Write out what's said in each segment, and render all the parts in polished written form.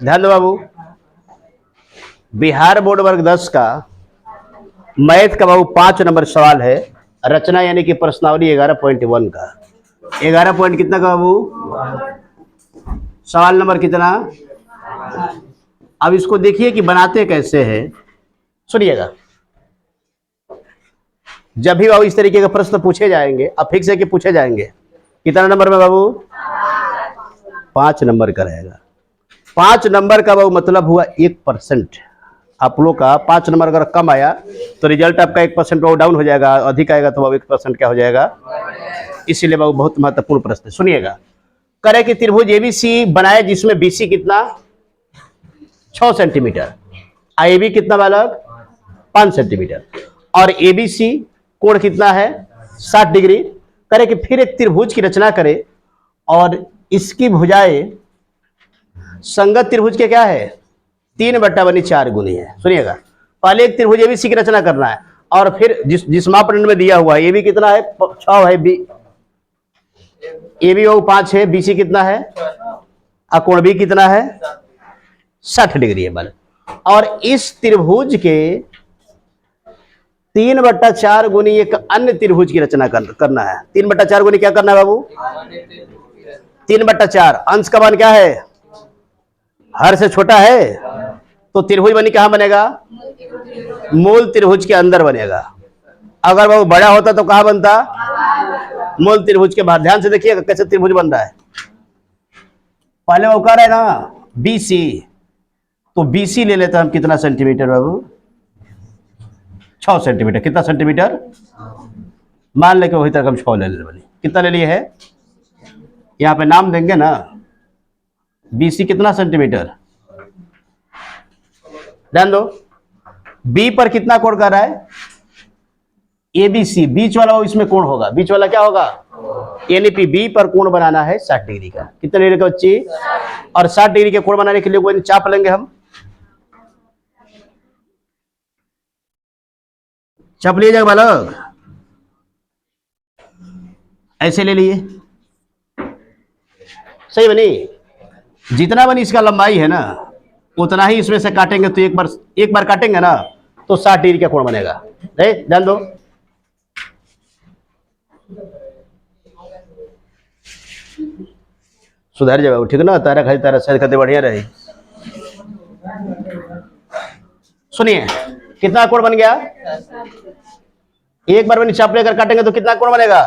ध्यान दो बाबू, बिहार बोर्ड वर्ग 10 का मैथ का बाबू 5 नंबर सवाल है, रचना यानी कि प्रश्नावली 11.1 का। 11 पॉइंट कितना का बाबू? सवाल नंबर कितना? अब इसको देखिए कि बनाते कैसे हैं, सुनिएगा। जब भी बाबू इस तरीके के प्रश्न पूछे जाएंगे, अब फिक्स है कि पूछे जाएंगे। कितना नंबर में बाबू? 5 नंबर का रहेगा। 5 नंबर का बाबू मतलब हुआ 1%। आप लोग का 5 नंबर अगर कम आया तो रिजल्ट आपका 1% बाबू डाउन हो जाएगा, अधिक आएगा तो बाबू 1% क्या हो जाएगा? इसीलिए बाबू बहुत महत्वपूर्ण प्रश्न है, सुनिएगा। करे कि त्रिभुज एबीसी बनाए जिसमें बीसी कितना? 6 सेंटीमीटर, आईबी कितना बालक? 5 सेंटीमीटर, और एबीसी कोण कितना है? 60 डिग्री। करे कि फिर एक त्रिभुज की रचना करे और इसकी भुजाएं संगत त्रिभुज के क्या है? 3/4 गुनी है। सुनिएगा, पहले एक त्रिभुज एबीसी की रचना करना है और फिर जिस मापदंड में दिया हुआ है, ए बी कितना है? 6 है, बी ए बी 5 है, बीसी कितना है? कोण बी कितना है? 60 डिग्री है बालक। और इस त्रिभुज के 3/4 गुनी एक अन्य त्रिभुज की रचना करना है। 3/4 गुनी क्या करना है बाबू? 3/4 अंश का मान क्या है? हर से छोटा है, तो त्रिभुज बनी कहां बनेगा? मूल त्रिभुज के अंदर बनेगा। अगर बाबू बड़ा होता तो कहां बनता? मूल त्रिभुज के बाहर। ध्यान से देखिएगा कैसे त्रिभुज बन रहा है। पहले वो कह रहे हैं ना बीसी, तो बीसी ले लेते हैं हम। कितना सेंटीमीटर बाबू? 6 सेंटीमीटर। कितना सेंटीमीटर? मान लेके वही तक हम 6 ले ले। कितना ले लिए है? यहां पे नाम देंगे ना, बीसी कितना सेंटीमीटर? ध्यान दो, बी पर कितना कोण कर रहा है? एबीसी, बीच वाला वो इसमें कोण होगा। बीच वाला क्या होगा? यानी कि बी पर कोण बनाना है 60 डिग्री का। कितने डिग्री का बच्ची? और 60 डिग्री के कोण बनाने के लिए कोई चाप लेंगे हम। चाप लिए जाएगा बालक, ऐसे ले लिए, सही बनी? जितना बनी इसका लंबाई है ना, उतना ही इसमें से काटेंगे तो एक बार काटेंगे ना तो 60 डिग्री का कोण बनेगा। ध्यान दो, सुधार जाओ, ठीक ना? तारा खाली तारा शायद खाते बढ़िया रहे। सुनिए, कितना कोण बन गया? एक बार बनी चाप लेकर काटेंगे तो कितना कोण बनेगा?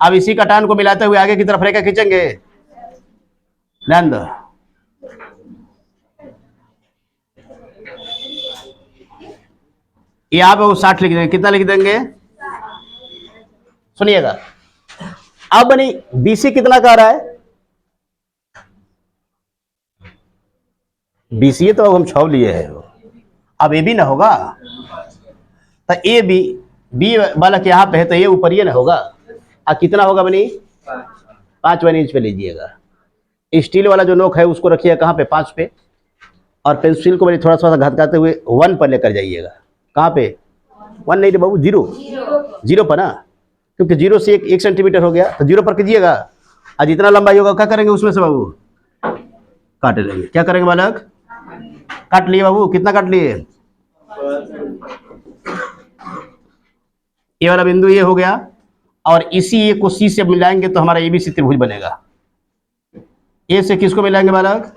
अब इसी कटान को मिलाते हुए आगे की तरफ रेखा खींचेंगे। ध्यान दो, यहां पे वो 60 लिख देंगे। कितना लिख देंगे? सुनिएगा, अब बनी बीसी कितना कह रहा है? बीसी तो अब हम 6 लिए है, अब ए बी ना होगा, तो ए बी, बी बालक यहाँ पे है तो ये ऊपर ये ना होगा। कितना होगा बनी? 5 इंच पे लीजिएगा। स्टील वाला जो नोक है उसको रखिएगा कहाँ पे? 5 पे। और पेंसिल को बनी थोड़ा सा घटकाते हुए 1 पर लेकर जाइएगा। कहाँ पे? 1 नहीं रे बाबू, 0 पर ना, क्योंकि 0 से 1 सेंटीमीटर हो गया तो 0 पर कीजिएगा। और जितना लंबाई होगा क्या करेंगे उसमें से बाबू? काट लेंगे। क्या करेंगे बालक? काट लिए बाबू। कितना काट लिए? ये वाला बिंदु ये हो गया, और इसी ए को सी से मिलाएंगे तो हमारा एबीसी त्रिभुज बनेगा। ए से किसको मिलाएंगे बालक?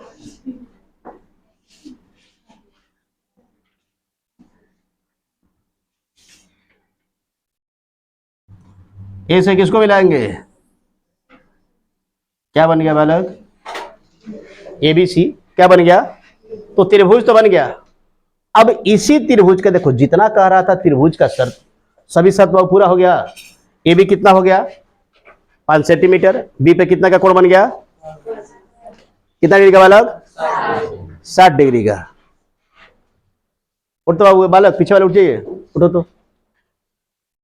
ए से किसको मिलाएंगे? क्या बन गया बालक? एबीसी क्या बन गया? तो त्रिभुज तो बन गया। अब इसी त्रिभुज का देखो, जितना कह रहा था त्रिभुज का शर्त, सभी शर्त पूरा हो गया। ए बी कितना हो गया? 5 सेंटीमीटर। बी पे कितना का कोण बन गया? कितना डिग्री का बालक? 60 डिग्री का। उठ तो बाबू, बालक पीछे वाले उठ जाइए, उठो तो,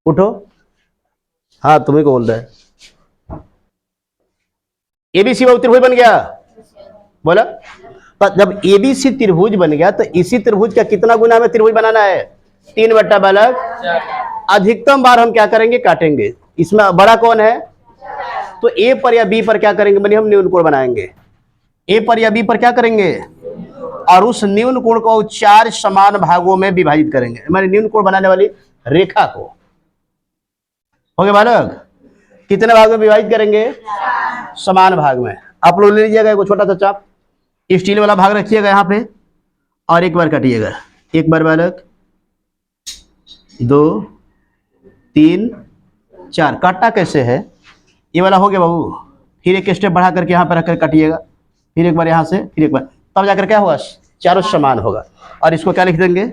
उठो। हाँ तुम्हें को बोल रहा है। एबीसी बाबू त्रिभुज बन गया, बोला। तो जब एबीसी त्रिभुज बन गया तो इसी त्रिभुज का कितना गुना हमें त्रिभुज बनाना है? 3 बालक। अधिकतम बार हम क्या करेंगे? काटेंगे। इसमें बड़ा कौन है? तो ए पर या बी पर क्या करेंगे बनी? हम न्यून कोण बनाएंगे। ए पर या बी पर क्या करेंगे, और उस न्यून कोण को 4 समान भागों में विभाजित करेंगे। हमारे न्यून कोण बनाने वाली रेखा को, हो गया बालक, कितने भाग में विभाजित करेंगे, समान भाग में। आप लोग ले लीजिएगा एक छोटा सा चाप, स्टील वाला भाग रखिएगा यहाँ पे और एक बार काटिएगा। एक बार बालक, 2 3 4। काटना कैसे है, ये वाला हो गया बाबू, फिर एक स्टेप बढ़ा करके यहाँ पर रखकर काटिएगा, फिर एक बार यहाँ से, फिर एक बार, तब जाकर क्या होगा, चारों समान होगा। और इसको क्या लिख देंगे,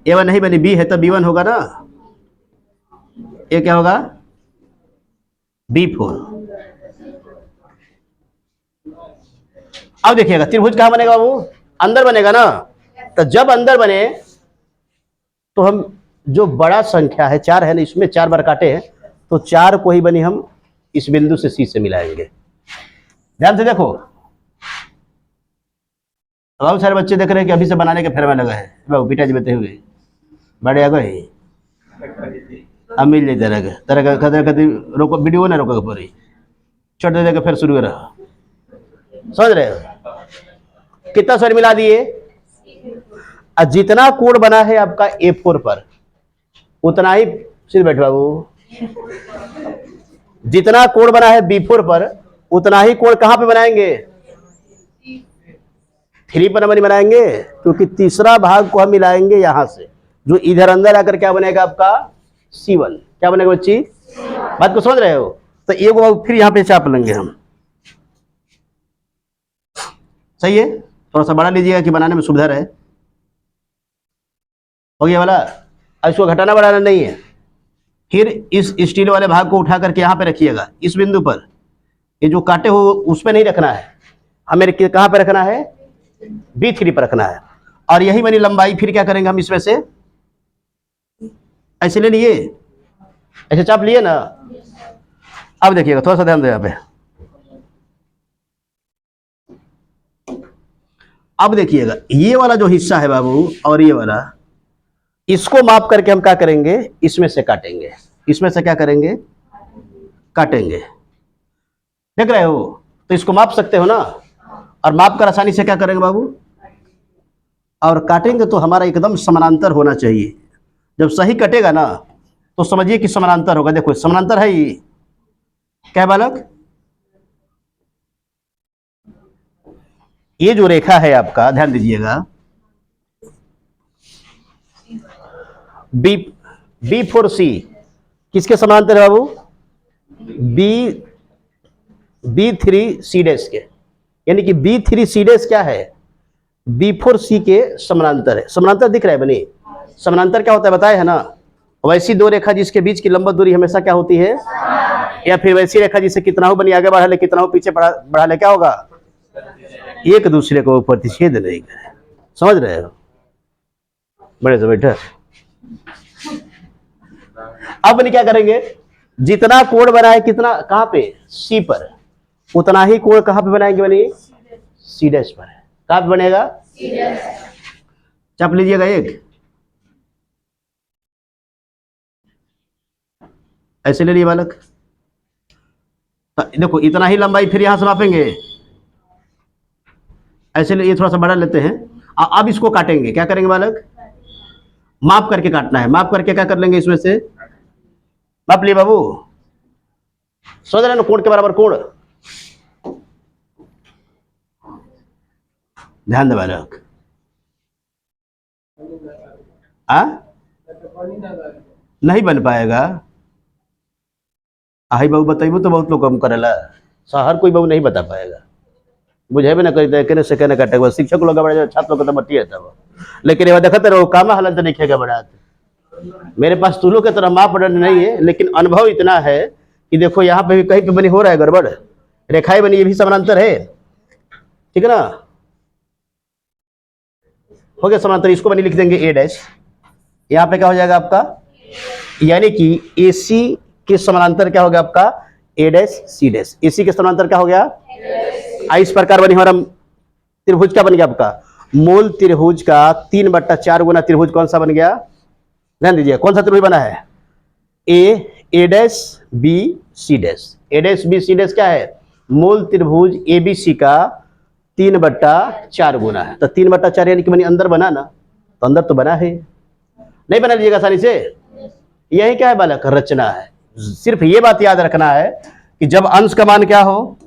A1 नहीं बनी, B है तो B1 होगा ना, ये क्या होगा, B4। अब देखिएगा त्रिभुज कहाँ बनेगा बाबू, अंदर बनेगा ना। तो जब अंदर बने तो हम जो बड़ा संख्या है 4 है ना, इसमें 4 बार काटे हैं तो 4 को ही बनी हम इस बिंदु से C से मिलाएंगे। ध्यान से देखो, बहुत सारे बच्चे देख रहे हैं कि अभी से बनाने के फेर में लगा है, बाबू पिताजी बताए हुए बड़े आ गए, अब मिल जाए तरह का रोको, वीडियो ना रोको पूरी, छोड़ दे फिर शुरू रहा। समझ रहे हो, कितना स्वर मिला दिए, और जितना कोण बना है आपका A4 पर उतना ही, सिर बैठ बाबू, जितना कोण बना है B4 पर उतना ही कोण कहां पे बनाएंगे, 3 पर नंबर बनाएंगे, क्योंकि तीसरा भाग को हम मिलाएंगे यहां से, जो इधर अंदर आकर क्या बनेगा आपका C1। क्या बनेगा बच्ची, बात को समझ रहे हो। तो एक बार फिर यहां पे चाप लेंगे हम, सही है, थोड़ा सा बड़ा लीजिएगा कि बनाने में सुविधा रहे। हो गया वाला, इसको घटाना बढ़ाना नहीं है। फिर इस स्टील वाले भाग को उठा करके यहाँ पे रखिएगा, इस बिंदु पर, ये जो काटे हो उस पे नहीं रखना है, हमें कहाँ पे रखना है, B3 पर रखना है। और यही बनी लंबाई, फिर क्या करेंगे हम इसमें से ऐसे ले लिए, ऐसे चाप लिए ना। अब देखिएगा, थोड़ा सा ध्यान दो यहाँ पे, अब देखिएगा ये वाला जो हिस्सा है बाबू और ये वाला, इसको माप करके हम क्या करेंगे, इसमें से काटेंगे, इसमें से क्या करेंगे, काटेंगे। देख रहे हो, तो इसको माप सकते हो ना, और माप कर आसानी से क्या करेंगे बाबू, और काटेंगे तो हमारा एकदम समानांतर होना चाहिए। जब सही कटेगा ना तो समझिए कि समानांतर होगा। देखो समानांतर है ये, क्या बालक, ये जो रेखा है आपका, ध्यान दीजिएगा, B4C किसके समानांतर है बाबू, B3C डैश के, यानी कि B3C डैश क्या है, B4C के समानांतर है। समानांतर दिख रहा है बनी, समानांतर क्या होता है बताए है ना, वैसी दो रेखा जिसके बीच की लंबवत दूरी हमेशा क्या होती है, या फिर वैसी रेखा जिसे कितना हो बनी आगे बढ़ा ले, कितना हो पीछे बढ़ा ले, क्या होगा, एक दूसरे को प्रतिच्छेद नहीं करे। समझ रहे हो, बड़े से बैठे। अब बनी क्या करेंगे, जितना कोण बना है कितना, कहां पे, C पर, उतना ही कोण कहां पे बनाएंगे बनी, C डैश पर। कहां पे बनेगा, चाप लीजिएगा एक, ऐसे ले लिए बालक। देखो इतना ही लंबाई फिर यहां से मापेंगे, ऐसे ये थोड़ा सा बड़ा लेते हैं। अब इसको काटेंगे, क्या करेंगे बालक, माप करके काटना है। माप करके क्या कर लेंगे, इसमें से माप लिए बाबू, सोच रहे ना, कोण के बराबर कोण, ध्यान दे बालक। नहीं बन पाएगा, आई बाबू बताइए तो बहुत लोग कम करेला, हर कोई बाबू नहीं बता पाएगा, बुझे भी ना करी कहने से कहने काटे, शिक्षक लोग बड़ा, छात्र लोग तो बटी है, लेकिन ये देखते रहो काम हालत नहीं खेगा बड़ा। मेरे पास तुलों के तरह मापदंड नहीं है, लेकिन अनुभव इतना है कि देखो यहाँ पे भी कहीं पे बनी हो रहा है गड़बड़, रेखाएं बनी, ये भी समानांतर है, ठीक है ना, हो गया समानांतर। इसको बनी लिख देंगे A डैश, यहाँ पे क्या हो जाएगा आपका, यानी कि AC के समानांतर क्या हो गया आपका, A dash C dash. AC के समानांतर क्या हो गया, इस प्रकार बनी हमारा त्रिभुज क्या बन गया आपका, मूल त्रिभुज का 3/4 गुना त्रिभुज कौन सा बन गया, ध्यान दीजिए, कौन सा त्रिभुज बना है, A dash B C dash. A dash B C dash क्या है, मूल त्रिभुज एबीसी का 3/4 गुना है। तो 3/4 यानी कि मैंने अंदर बना ना, तो अंदर तो बना है, नहीं बना लीजिएगा आसानी से। यही क्या है बालक, रचना है। सिर्फ ये बात याद रखना है कि जब अंश का मान क्या हो,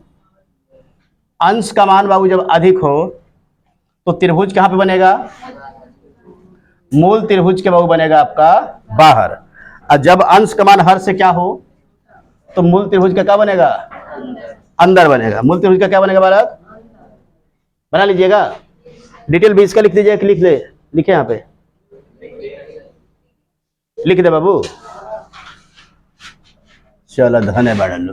अंश का मान बाबू जब अधिक हो तो त्रिभुज कहां पे बनेगा, मूल त्रिभुज के बाबू बनेगा आपका बाहर। और जब अंश का मान हर से क्या हो तो मूल त्रिभुज का क्या बनेगा, अंदर बनेगा। मूल त्रिभुज का क्या बनेगा बालक, बना लीजिएगा। डिटेल भी इसका लिख दीजिए, लिख दे, लिखे यहां पे, लिख दे बाबू। चलो धन्यवाद लो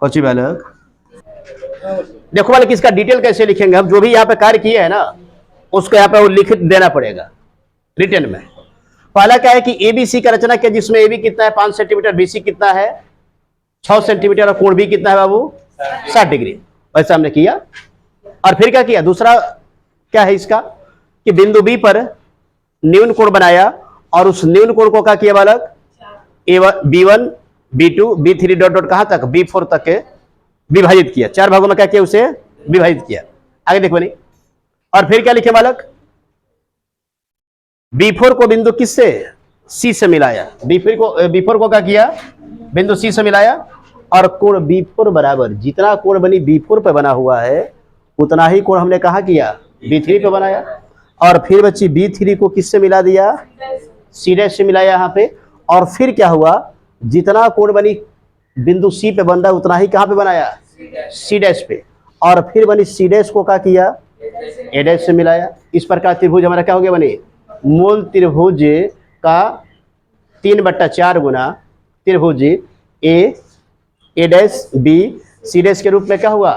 कोची बालक। देखो बालक इसका डिटेल कैसे लिखेंगे हम, जो भी यहाँ पे कार्य किए हैं ना उसको यहाँ पे वो लिख देना पड़ेगा रिटर्न में। पहला क्या है कि एबीसी का रचना किया, जिसमें एबी कितना है 5 सेंटीमीटर, बीसी कितना है 6 सेंटीमीटर, और कोण भी कितना है बाबू 60 डिग्री, वैसा हमने किया। और फिर क्या किया, दूसरा क्या है इसका कि बिंदु बी पर न्यून कोण बनाया, और उस न्यून कोण को क्या किया बालक, B1 B2 B3 dot dot कहां तक, B4 तक के विभाजित किया। 4 भागों में क्या किया, उसे विभाजित किया। आगे देखो नहीं, और फिर क्या लिखे बालक, B4 को बिंदु किससे, C से मिलाया। B4 को क्या किया, बिंदु C से मिलाया, और कोण B4 बराबर, जितना कोण बनी B4 पे बना हुआ है उतना ही कोण हमने कहा किया, B3 पे बनाया। और फिर बच्ची B3 को किससे मिला दिया, C' से मिलाया यहाँ पे। और फिर क्या हुआ, जितना कोण बनी बिंदु C पे बन रहा है उतना ही कहाँ पे बनाया, C' पे। और फिर बनी C' को क्या किया, A' से मिलाया। इस प्रकार त्रिभुज हमारा क्या हो गया बनी, मूल त्रिभुज का 3/4 गुना त्रिभुज A', C' के रूप में क्या हुआ,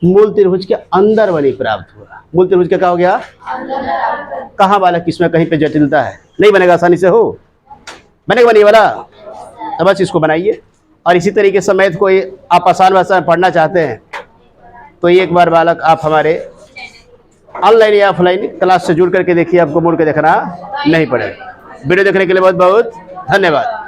मूल त्रिभुज के अंदर बनी प्राप्त हुआ। मूल त्रिभुज का क्या हो गया, कहाँ बालक, इसमें कहीं पे जटिलता है, नहीं बनेगा आसानी से, हो बनेगा बनी वाला। तो बस इसको बनाइए। और इसी तरीके से मैथ को आप आसान भाषा में पढ़ना चाहते हैं तो एक बार बालक आप हमारे ऑनलाइन या ऑफलाइन क्लास से जुड़ करके देखिए, आपको मुड़ के देखना नहीं पड़ेगा। वीडियो देखने के लिए बहुत बहुत धन्यवाद।